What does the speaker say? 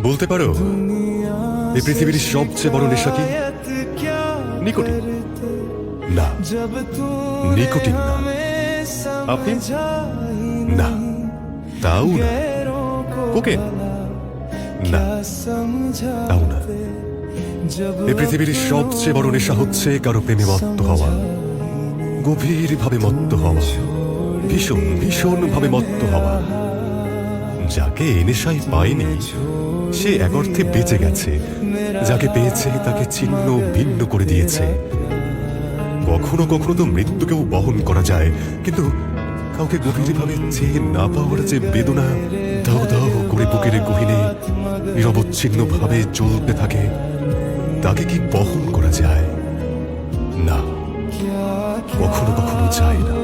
বলতে পারো এই পৃথিবীর সবচেয়ে বড় নেশা কি? নিকোটিন? না, নিকোটিন না। আফিম? না, তাও না। কোকেন? না, তাও না। এই পৃথিবীর সবচেয়ে বড় নেশা হচ্ছে কারো প্রেমে মত্ত হওয়া, গভীরভাবে মত্ত হওয়া, ভীষণ ভীষণ ভাবে মত্ত হওয়া। যাকে এ নেশায় পায়নি সে এক অর্থে বেঁচে গেছে, যাকে পেয়েছে তাকে ছিন্ন ভিন্ন করে দিয়েছে। কখনো কখনো তো মৃত্যুকেও বহন করা যায়, কিন্তু কাউকে গভীরভাবে চেয়ে না পাওয়ার যে বেদনা দাও দাও করে বুকের গহীনে নিরবচ্ছিন্ন ভাবে জ্বলতে থাকে, তাকে কি বহন করা যায়? না, কখনো কখনো যায় না।